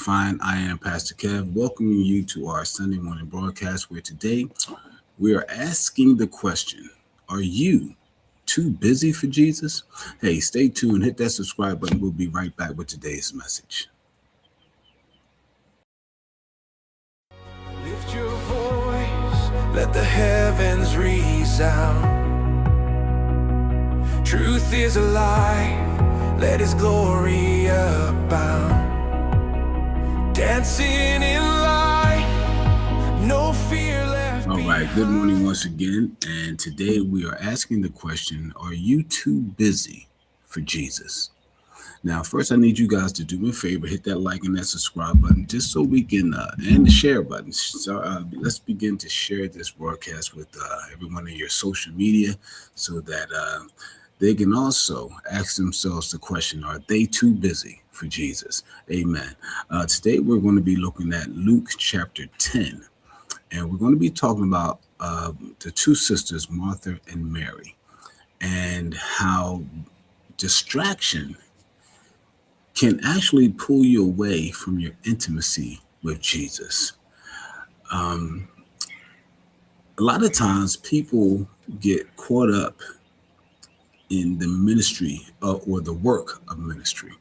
fine. I am Pastor Kev, welcoming you to our Sunday morning broadcast where today we are asking the question, are you too busy for Jesus? Hey, stay tuned, hit that subscribe button. We'll be right back with today's message. Lift your voice, let the heavens resound. Truth is alive, let His glory abound. Dancing in light, no fear left behind. All right, good morning once again. And today we are asking the question, are you too busy for Jesus? Now, first, I need you guys to do me a favor, hit that like and that subscribe button, just so we can, and the share button. So let's begin to share this broadcast with everyone in your social media so that they can also ask themselves the question, are they too busy for Jesus? Amen. Today, we're going to be looking at Luke chapter 10, and we're going to be talking about the two sisters, Martha and Mary, and how distraction can actually pull you away from your intimacy with Jesus. A lot of times people get caught up in the ministry or the work of ministry,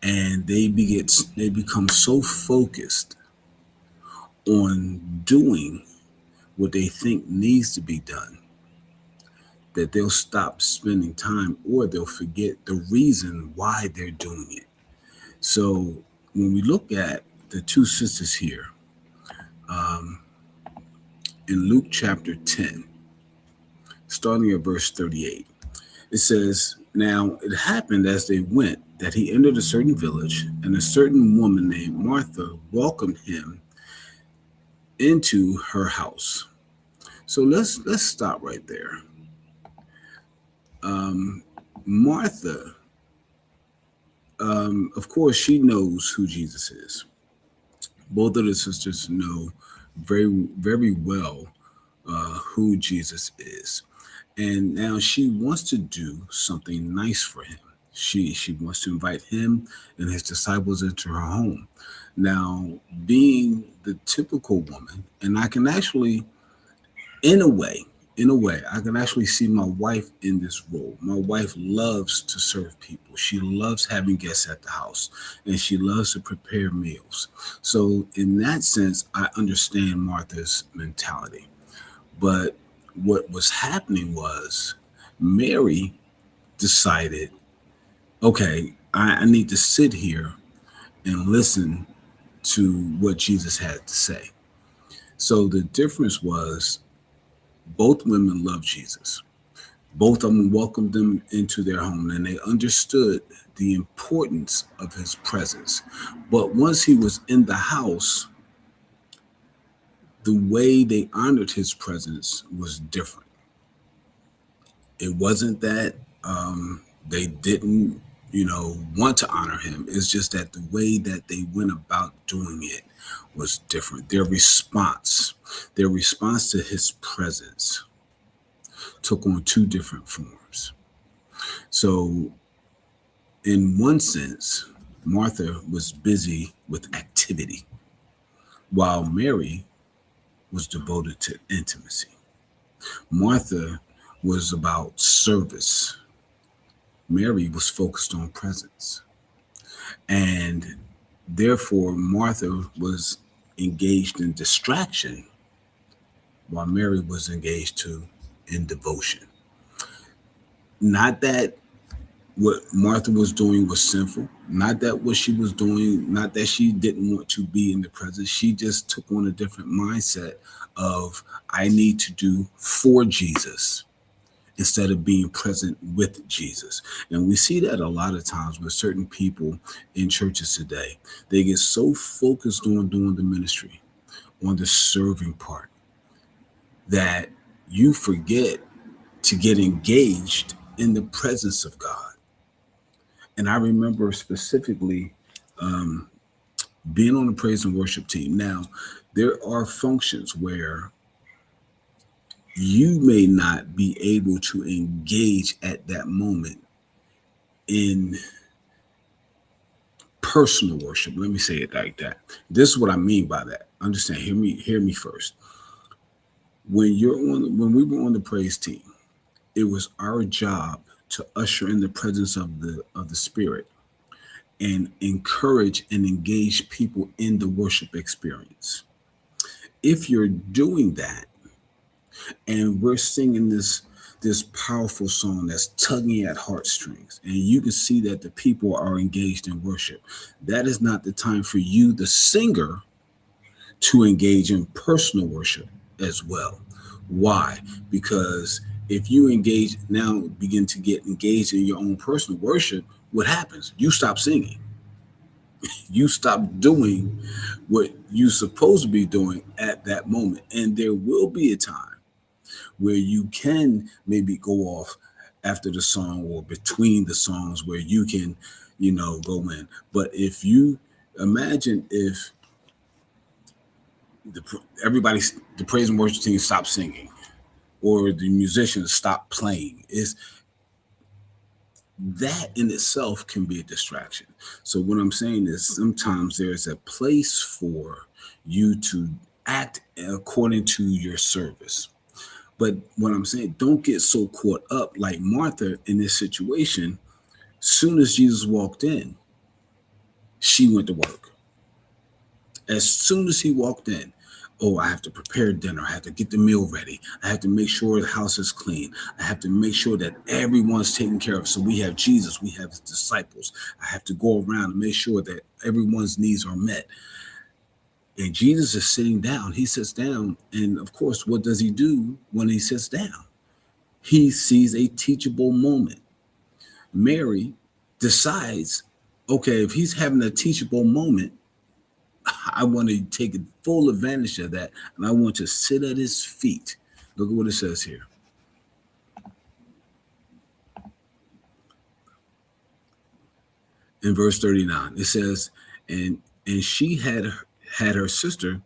and they become so focused on doing what they think needs to be done that they'll stop spending time, or they'll forget the reason why they're doing it. So when we look at the two sisters here, in Luke chapter 10, starting at verse 38, it says, "Now it happened as they went that he entered a certain village, and a certain woman named Martha welcomed him into her house." So let's stop right there. Martha, of course, she knows who Jesus is. Both of the sisters know very, very well who Jesus is. And now she wants to do something nice for him. She wants to invite him and his disciples into her home. Now, being the typical woman, and I can actually, in a way, I can actually see my wife in this role. My wife loves to serve people. She loves having guests at the house, and she loves to prepare meals. So in that sense, I understand Martha's mentality. But what was happening was Mary decided, okay, I need to sit here and listen to what Jesus had to say. So the difference was both women loved Jesus. Both of them welcomed him into their home, and they understood the importance of his presence. But once he was in the house, the way they honored his presence was different. It wasn't that they didn't, want to honor him. It's just that the way that they went about doing it was different. Their response to his presence took on two different forms. So in one sense, Martha was busy with activity, while Mary was devoted to intimacy. Martha was about service. Mary was focused on presence. And therefore, Martha was engaged in distraction, while Mary was engaged in devotion. Not that what Martha was doing was sinful, not that what she was doing, not that she didn't want to be in the presence. She just took on a different mindset of, I need to do for Jesus instead of being present with Jesus. And we see that a lot of times with certain people in churches today. They get so focused on doing the ministry, on the serving part, that you forget to get engaged in the presence of God. And I remember specifically being on the praise and worship team. Now, there are functions where you may not be able to engage at that moment in personal worship. Let me say it like that. This is what I mean by that. Understand? Hear me first. When we were on the praise team, it was our job to usher in the presence of the Spirit and encourage and engage people in the worship experience. If you're doing that and we're singing this powerful song that's tugging at heartstrings, and you can see that the people are engaged in worship, that is not the time for you, the singer, to engage in personal worship as well. Why? Because if you begin to get engaged in your own personal worship, what happens? You stop singing. You stop doing what you're supposed to be doing at that moment. And there will be a time where you can maybe go off after the song or between the songs where you can, go in. But if you imagine if the praise and worship team stopped singing or the musicians stopped playing, is that in itself can be a distraction. So what I'm saying is sometimes there's a place for you to act according to your service. But what I'm saying, don't get so caught up like Martha in this situation. Soon as Jesus walked in, she went to work. As soon as he walked in, oh, I have to prepare dinner. I have to get the meal ready. I have to make sure the house is clean. I have to make sure that everyone's taken care of. So we have Jesus, we have his disciples. I have to go around and make sure that everyone's needs are met. And Jesus is sitting down. He sits down. And of course, what does he do when he sits down? He sees a teachable moment. Mary decides, okay, if he's having a teachable moment, I want to take full advantage of that, and I want to sit at his feet. Look at what it says here. In verse 39, it says, and she had her sister,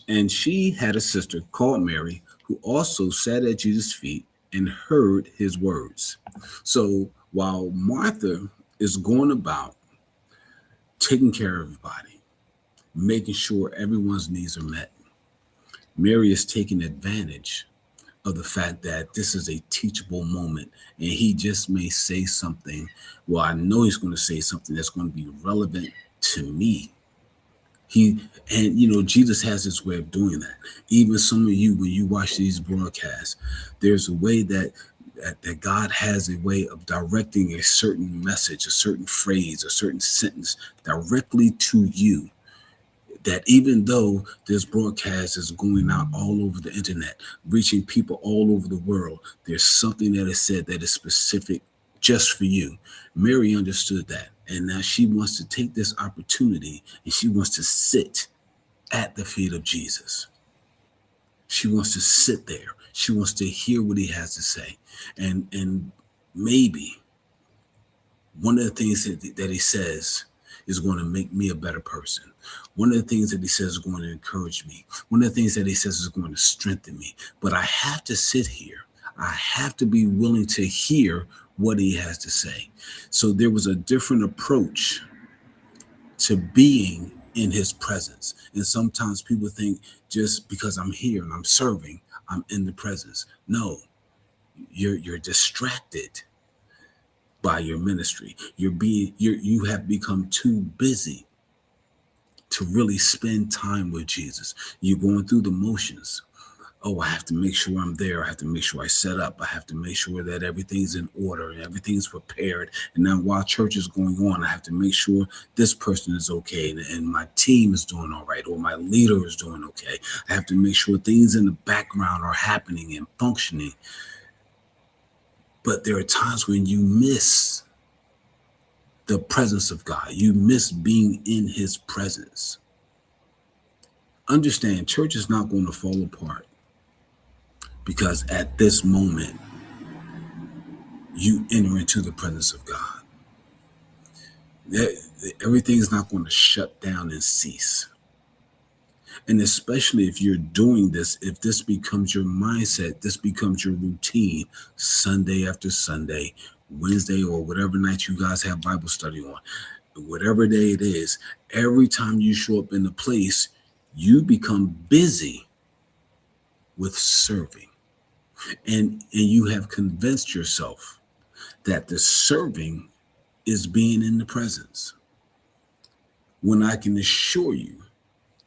and she had a sister called Mary, who also sat at Jesus' feet and heard his words. So while Martha is going about taking care of everybody, making sure everyone's needs are met, Mary is taking advantage of the fact that this is a teachable moment, and he just may say something. Well, I know he's going to say something that's going to be relevant to me. Jesus has his way of doing that. Even some of you, when you watch these broadcasts, there's a way that God has a way of directing a certain message, a certain phrase, a certain sentence directly to you. That even though this broadcast is going out all over the internet, reaching people all over the world, there's something that is said that is specific just for you. Mary understood that. And now she wants to take this opportunity and she wants to sit at the feet of Jesus. She wants to sit there. She wants to hear what he has to say. And maybe one of the things that he says is going to make me a better person. One of the things that he says is going to encourage me. One of the things that he says is going to strengthen me. But I have to sit here. I have to be willing to hear what he has to say. So there was a different approach to being in his presence. And sometimes people think just because I'm here and I'm serving, I'm in the presence. No, you're distracted by your ministry. You have become too busy to really spend time with Jesus. You're going through the motions. Oh, I have to make sure I'm there. I have to make sure I set up. I have to make sure that everything's in order and everything's prepared. And now while church is going on, I have to make sure this person is okay and my team is doing all right, or my leader is doing okay. I have to make sure things in the background are happening and functioning. But there are times when you miss the presence of God. You miss being in his presence. Understand, church is not going to fall apart because at this moment, you enter into the presence of God. Everything is not going to shut down and cease. And especially if you're doing this, if this becomes your mindset, this becomes your routine, Sunday after Sunday, Wednesday, or whatever night you guys have Bible study on. whatever day it is, every time you show up in the place, you become busy with serving. And you have convinced yourself that the serving is being in the presence. When I can assure you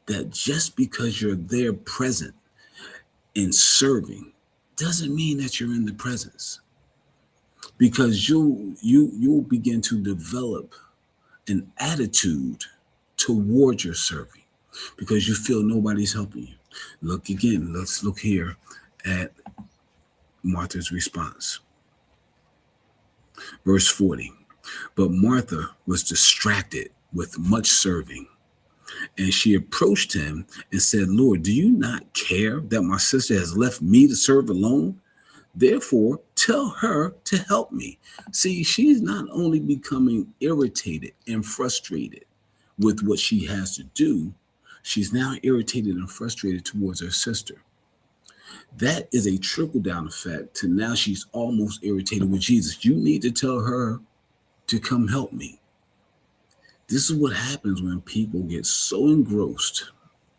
that just because you're there present and serving doesn't mean that you're in the presence. Because you'll begin to develop an attitude toward your serving because you feel nobody's helping you. Look again, let's look here at Martha's response. Verse 40. But Martha was distracted with much serving, and she approached him and said, Lord, do you not care that my sister has left me to serve alone? Therefore, tell her to help me. See, she's not only becoming irritated and frustrated with what she has to do, she's now irritated and frustrated towards her sister. That is a trickle down effect to now she's almost irritated with Jesus. You need to tell her to come help me. This is what happens when people get so engrossed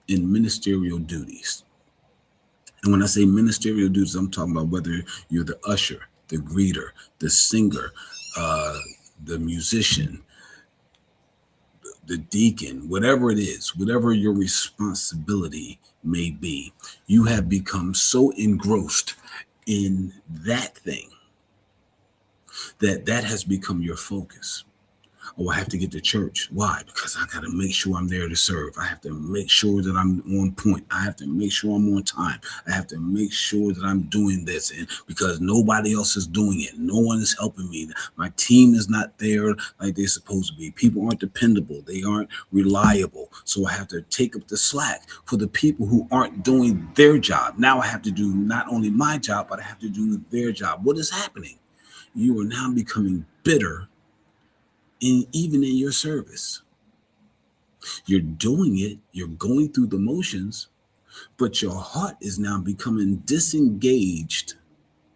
in ministerial duties. And when I say ministerial duties, I'm talking about whether you're the usher, the greeter, the singer, the musician, the deacon, whatever it is, whatever your responsibility may be, you have become so engrossed in that thing that has become your focus. Oh, I have to get to church. Why? Because I got to make sure I'm there to serve. I have to make sure that I'm on point. I have to make sure I'm on time. I have to make sure that I'm doing this. And because nobody else is doing it, no one is helping me. My team is not there like they're supposed to be. People aren't dependable. They aren't reliable. So I have to take up the slack for the people who aren't doing their job. Now I have to do not only my job, but I have to do their job. What is happening? You are now becoming bitter even in your service. You're doing it, you're going through the motions, but your heart is now becoming disengaged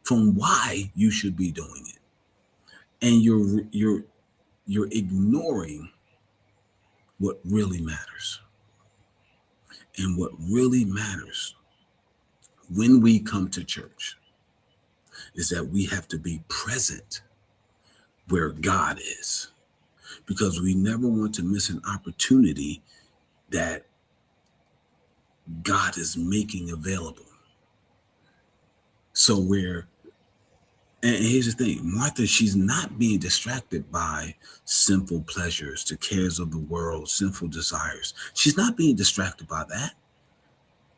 from why you should be doing it. And you're ignoring what really matters. And what really matters when we come to church is that we have to be present where God is. Because we never want to miss an opportunity that God is making available. So and here's the thing, Martha, she's not being distracted by sinful pleasures, the cares of the world, sinful desires. She's not being distracted by that.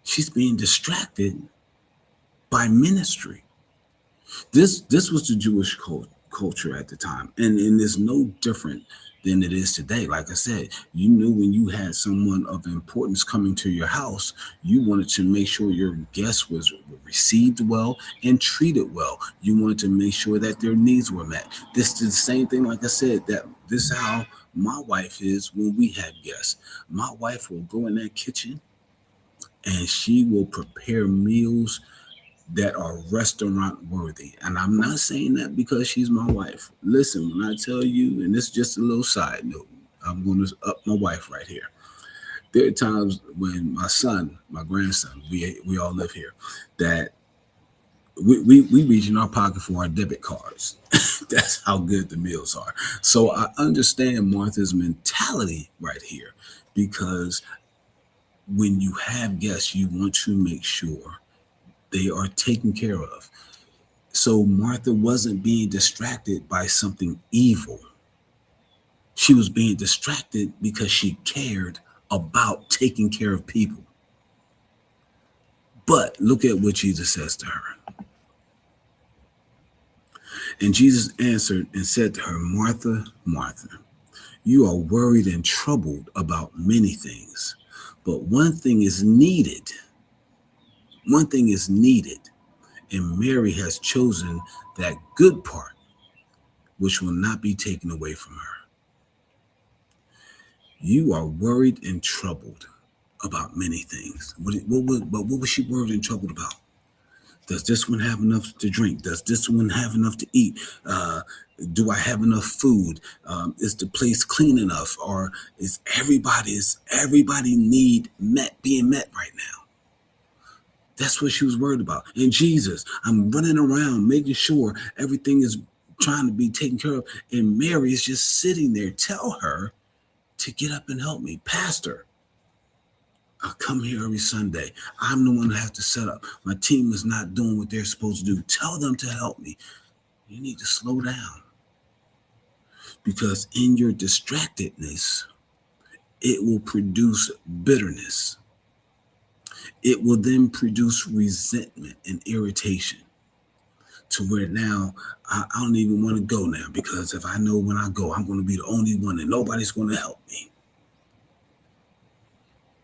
She's being distracted by ministry. This was the Jewish culture at the time, and it's no different than it is today. Like I said, you knew when you had someone of importance coming to your house, you wanted to make sure your guest was received well and treated well. You wanted to make sure that their needs were met. This is the same thing, like I said, that this is how my wife is when we have guests. My wife will go in that kitchen and she will prepare meals that are restaurant worthy. And I'm not saying that because she's my wife. Listen, when I tell you, and this is just a little side note, I'm going to up my wife right here. There are times when my grandson, we all live here, that we reach in our pocket for our debit cards. That's how good the meals are. So I understand Martha's mentality right here, because when you have guests, you want to make sure they are taken care of. So Martha wasn't being distracted by something evil. She was being distracted because she cared about taking care of people. But look at what Jesus says to her. And Jesus answered and said to her, Martha, Martha, you are worried and troubled about many things, but one thing is needed. One thing is needed, and Mary has chosen that good part, which will not be taken away from her. You are worried and troubled about many things. But what was she worried and troubled about? Does this one have enough to drink? Does this one have enough to eat? Do I have enough food? Is the place clean enough? Or is everybody need being met right now? That's what she was worried about. And Jesus, I'm running around making sure everything is trying to be taken care of. And Mary is just sitting there. Tell her to get up and help me. Pastor, I come here every Sunday. I'm the one that has to set up. My team is not doing what they're supposed to do. Tell them to help me. You need to slow down, because in your distractedness, it will produce bitterness. It will then produce resentment and irritation, to where now I don't even want to go now, because if I know when I go, I'm going to be the only one and nobody's going to help me.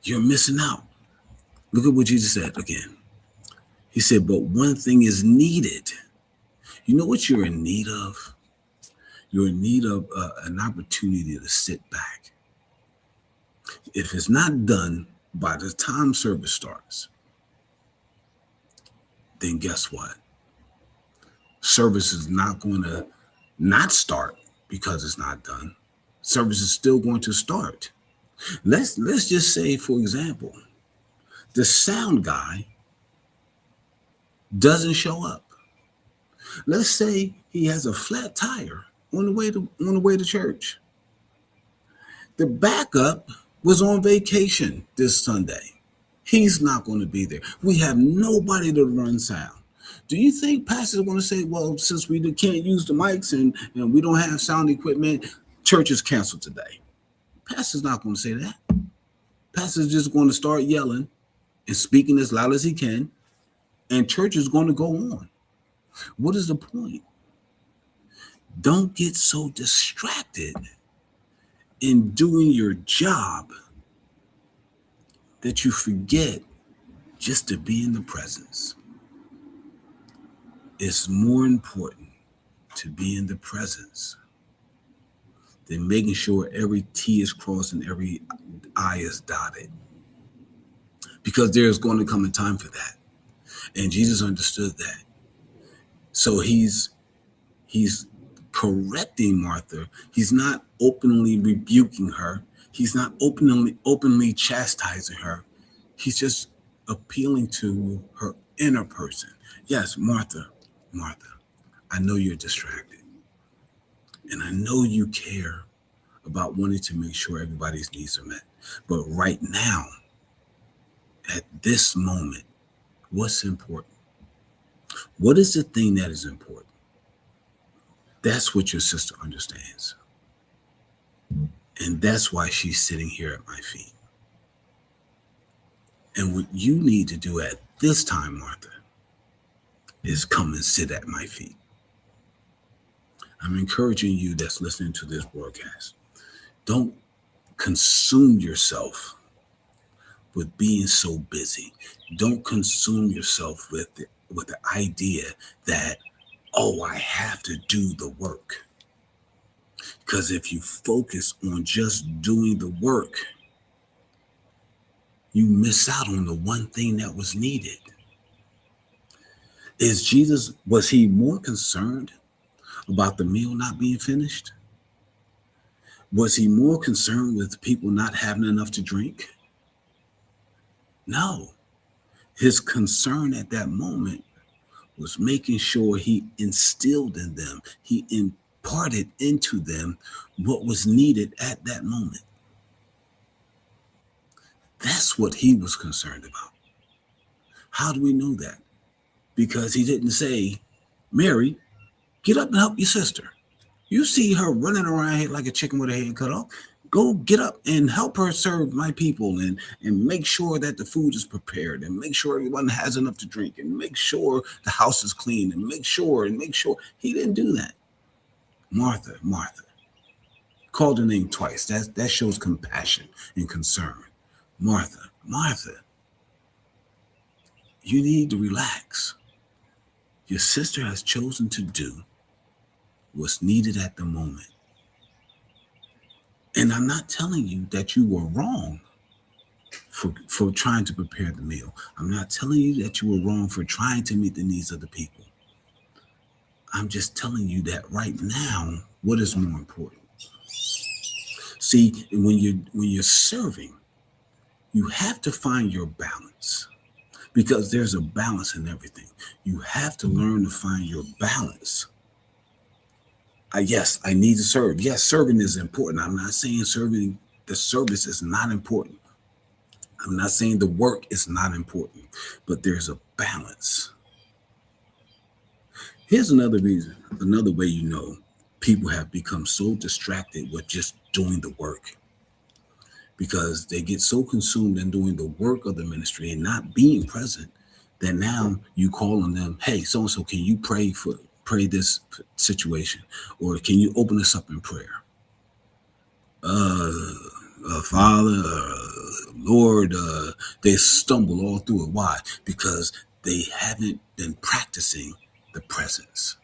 You're missing out. Look at what Jesus said again. He said, but one thing is needed. You know what you're in need of? You're in need of an opportunity to sit back. If it's not done by the time service starts, then guess what? Service is not going to not start because it's not done. Service is still going to start. Let's just say, for example, the sound guy doesn't show up. Let's say he has a flat tire on the way to church. The backup was on vacation this Sunday. He's not going to be there. We have nobody to run sound. Do you think pastors are going to say, well, since we can't use the mics and we don't have sound equipment, church is canceled today? Pastor's not going to say that. Pastor's just going to start yelling and speaking as loud as he can, and church is going to go on. What is the point? Don't get so distracted in doing your job that you forget just to be in the presence. It's more important to be in the presence than making sure every T is crossed and every I is dotted. Because there's going to come a time for that. And Jesus understood that. So he's correcting Martha. He's not openly rebuking her. He's not openly chastising her. He's just appealing to her inner person. Yes, Martha, I know you're distracted. And I know you care about wanting to make sure everybody's needs are met. But right now, at this moment, what's important? What is the thing that is important? That's what your sister understands. And that's why she's sitting here at my feet. And what you need to do at this time, Martha, is come and sit at my feet. I'm encouraging you that's listening to this broadcast. Don't consume yourself with being so busy. Don't consume yourself with the idea that, oh, I have to do the work. Because if you focus on just doing the work, you miss out on the one thing that was needed. Was he more concerned about the meal not being finished? Was he more concerned with people not having enough to drink? No. His concern at that moment was making sure he instilled in them, he imparted into them what was needed at that moment. That's what he was concerned about. How do we know that? Because he didn't say, Mary, get up and help your sister. You see her running around here like a chicken with her head cut off. Go get up and help her serve my people and make sure that the food is prepared and make sure everyone has enough to drink and make sure the house is clean and make sure. He didn't do that. Martha. Called her name twice. That shows compassion and concern. Martha, you need to relax. Your sister has chosen to do what's needed at the moment. And I'm not telling you that you were wrong for trying to prepare the meal. I'm not telling you that you were wrong for trying to meet the needs of the people. I'm just telling you that right now, what is more important? See, when you're serving, you have to find your balance because there's a balance in everything. You have to learn to find your balance. Yes, I need to serve. Yes, serving is important. I'm not saying serving the service is not important. I'm not saying the work is not important, but there's a balance. Here's another reason, another way you know people have become so distracted with just doing the work because they get so consumed in doing the work of the ministry and not being present that now you call on them, hey, so and so, can you pray this situation, or can you open us up in prayer? Father, Lord, they stumble all through it. Why? Because they haven't been practicing the presence.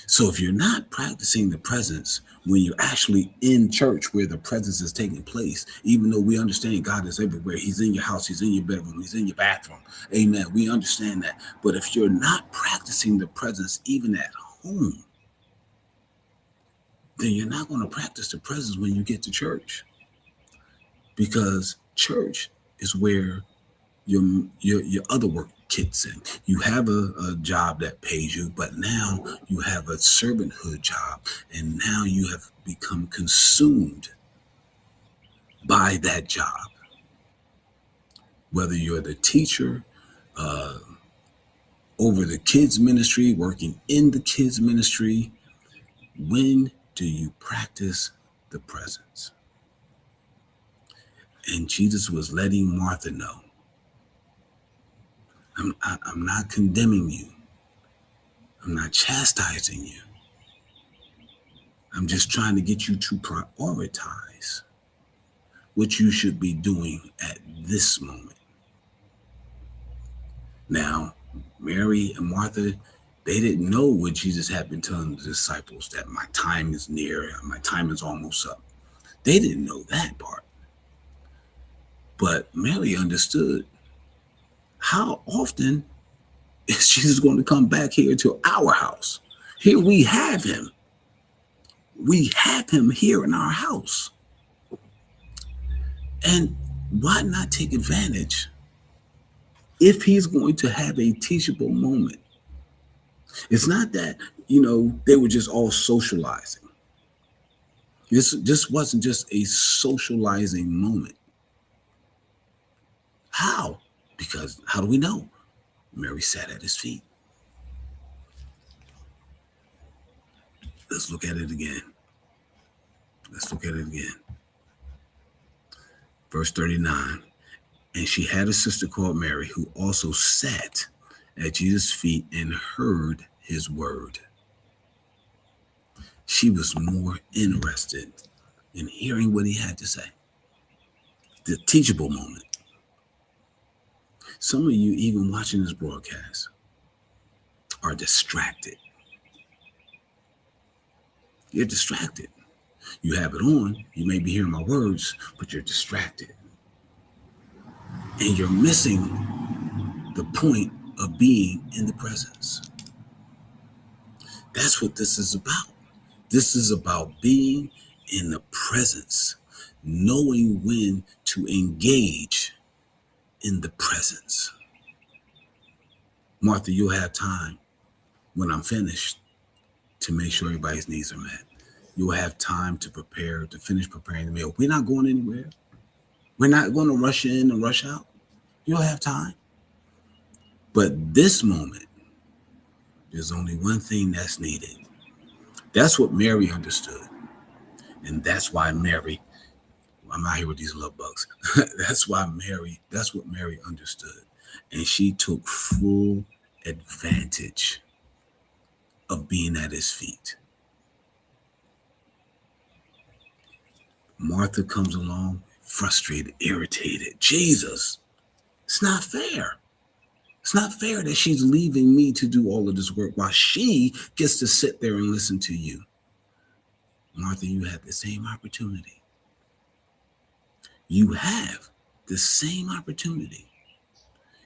So if you're not practicing the presence when you're actually in church where the presence is taking place, even though we understand God is everywhere, he's in your house, he's in your bedroom, he's in your bathroom. Amen. We understand that. But if you're not practicing the presence even at home, then you're not going to practice the presence when you get to church. Because church is where your other work kicks in. You have a job that pays you, but now you have a servanthood job, and now you have become consumed by that job. Whether you're the teacher, over the kids ministry, working in the kids ministry, when do you practice the presence? And Jesus was letting Martha know, I'm not condemning you. I'm not chastising you. I'm just trying to get you to prioritize what you should be doing at this moment. Now, Mary and Martha, they didn't know what Jesus had been telling the disciples, that my time is near, my time is almost up. They didn't know that part. But Mary understood. How often is Jesus going to come back here to our house? Here we have him. We have him here in our house. And why not take advantage if he's going to have a teachable moment? It's not that, they were just all socializing. This wasn't just a socializing moment. How? Because how do we know? Mary sat at his feet. Let's look at it again. Verse 39. And she had a sister called Mary who also sat at Jesus' feet and heard his word. She was more interested in hearing what he had to say. The teachable moment. Some of you, even watching this broadcast, are distracted. You're distracted. You have it on. You may be hearing my words, but you're distracted. And you're missing the point of being in the presence. That's what this is about. This is about being in the presence, knowing when to engage in the presence. Martha, you'll have time when I'm finished to make sure everybody's needs are met. You'll have time to finish preparing the meal. We're not going anywhere. We're not going to rush in and rush out. You'll have time. But this moment, there's only one thing that's needed. That's what Mary understood. And that's why Mary, I'm out here with these love bugs. That's what Mary understood. And she took full advantage of being at his feet. Martha comes along, frustrated, irritated. Jesus, it's not fair. It's not fair that she's leaving me to do all of this work while she gets to sit there and listen to you. Martha, you had the same opportunity. You have the same opportunity.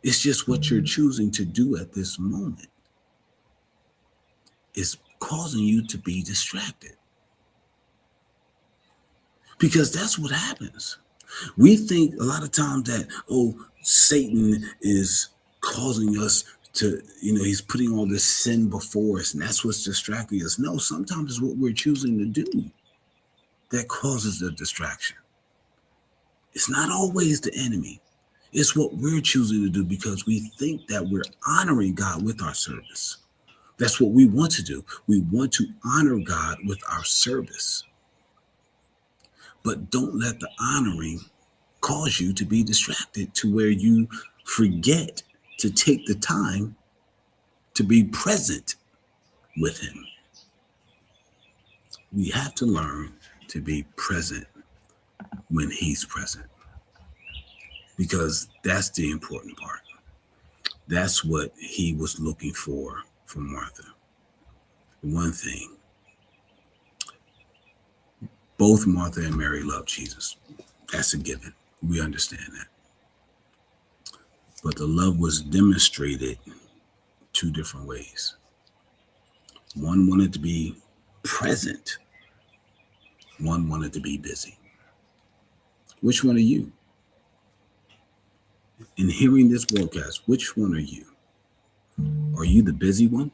It's just what you're choosing to do at this moment is causing you to be distracted. Because that's what happens. We think a lot of times that, oh, Satan is causing us to, he's putting all this sin before us, and that's what's distracting us. No, sometimes it's what we're choosing to do that causes the distraction. It's not always the enemy. It's what we're choosing to do because we think that we're honoring God with our service. That's what we want to do. We want to honor God with our service. But don't let the honoring cause you to be distracted to where you forget to take the time to be present with Him. We have to learn to be present when He's present, because that's the important part. That's what He was looking for from Martha. One thing, both Martha and Mary loved Jesus. That's a given. We understand that. But the love was demonstrated two different ways. One wanted to be present. One wanted to be busy. Which one are you? In hearing this broadcast, which one are you? Are you the busy one?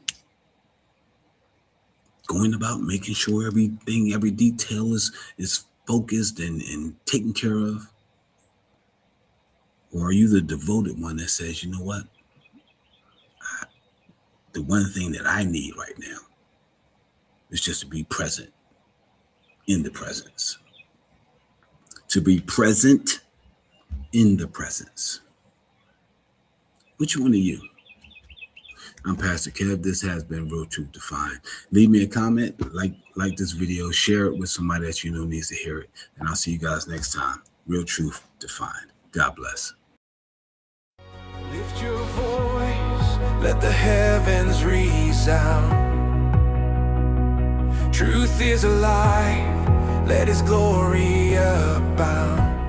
Going about making sure everything, every detail is focused and taken care of? Or are you the devoted one that says, you know what? The one thing that I need right now is just to be present in the presence. To be present in the presence. Which one are you? I'm Pastor Kev. This has been Real Truth Defined. Leave me a comment, like this video, share it with somebody that you know needs to hear it. And I'll see you guys next time. Real Truth Defined. God bless. Lift your voice, let the heavens resound. Truth is alive, let His glory abound.